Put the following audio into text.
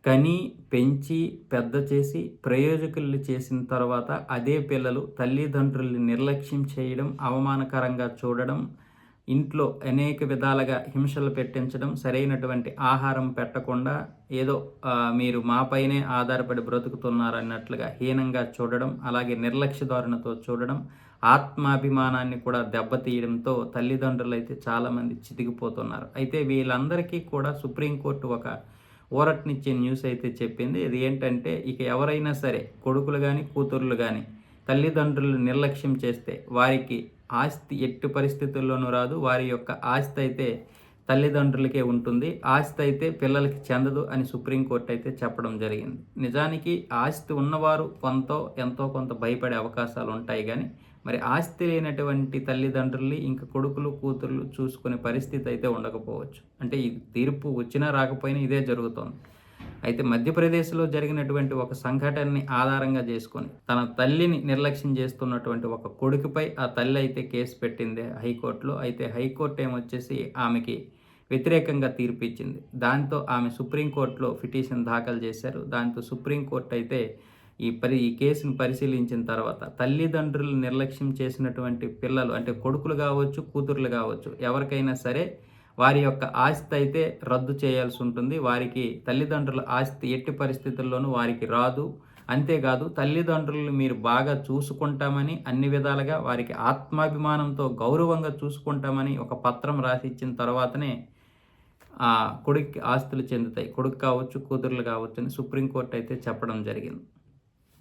కని, పెంచి, పెద్ద చేసి, ప్రయోజకుల్ని చేసిన తర్వాత అదే పిల్లలు తల్లిదండ్రుల్ని నిర్లక్ష్యం చేయడం, అవమానకరంగా చూడడం, ఇంట్లో అనేక విధాలుగా హింసలు పెట్టించడం, సరైనటువంటి ఆహారం పెట్టకుండా ఏదో మీరు మాపైనే ఆధారపడి బ్రతుకుతున్నారన్నట్లుగా హీనంగా చూడడం, అలాగే నిర్లక్ష్య ధోరణితో చూడడం, ఆత్మాభిమానాన్ని కూడా దెబ్బతీయడంతో తల్లిదండ్రులైతే చాలామంది చితికిపోతున్నారు. అయితే వీళ్ళందరికీ కూడా సుప్రీంకోర్టు ఒక ఊరటనిచ్చే న్యూస్ అయితే చెప్పింది. ఇది ఏంటంటే ఇక ఎవరైనా సరే కొడుకులు గానీ, కూతుర్లు గానీ తల్లిదండ్రులు నిర్లక్ష్యం చేస్తే వారికి ఆస్తి ఎట్టి పరిస్థితుల్లోనూ రాదు. వారి యొక్క ఆస్తి అయితే తల్లిదండ్రులకే ఉంటుంది. ఆస్తి అయితే పిల్లలకి చెందదు అని సుప్రీంకోర్టు అయితే చెప్పడం జరిగింది. నిజానికి ఆస్తి ఉన్నవారు ఎంతో కొంత భయపడే అవకాశాలు ఉంటాయి గానీ, మరి ఆస్తి లేనటువంటి తల్లిదండ్రుల్ని ఇంక కొడుకులు, కూతుర్లు చూసుకునే పరిస్థితి అయితే ఉండకపోవచ్చు. అంటే ఈ తీర్పు వచ్చినా రాకపోయినా ఇదే జరుగుతోంది. అయితే మధ్యప్రదేశ్‌లో జరిగినటువంటి ఒక సంఘటనని ఆధారంగా చేసుకొని, తన తల్లిని నిర్లక్ష్యం చేస్తున్నటువంటి ఒక కొడుకుపై ఆ తల్లి అయితే కేసు పెట్టింది హైకోర్టులో. అయితే హైకోర్టు ఏమొచ్చేసి ఆమెకి వ్యతిరేకంగా తీర్పు ఇచ్చింది. దాంతో ఆమె సుప్రీంకోర్టులో పిటిషన్ దాఖలు చేశారు. దాంతో సుప్రీంకోర్టు అయితే ఈ కేసును పరిశీలించిన తర్వాత తల్లిదండ్రులు నిర్లక్ష్యం చేసినటువంటి పిల్లలు అంటే కొడుకులు కావచ్చు, కూతుర్లు కావచ్చు, ఎవరికైనా సరే వారి యొక్క ఆస్తి అయితే రద్దు చేయాల్సి ఉంటుంది. వారికి తల్లిదండ్రుల ఆస్తి ఎట్టి పరిస్థితుల్లోనూ వారికి రాదు. అంతేకాదు తల్లిదండ్రులను మీరు బాగా చూసుకుంటామని అన్ని విధాలుగా వారికి ఆత్మాభిమానంతో గౌరవంగా చూసుకుంటామని ఒక పత్రం రాసిచ్చిన తర్వాతనే కొడుక్కి ఆస్తులు చెందుతాయి. కొడుకు కావచ్చు, కూతుర్లు కావచ్చు అని సుప్రీంకోర్టు అయితే చెప్పడం జరిగింది.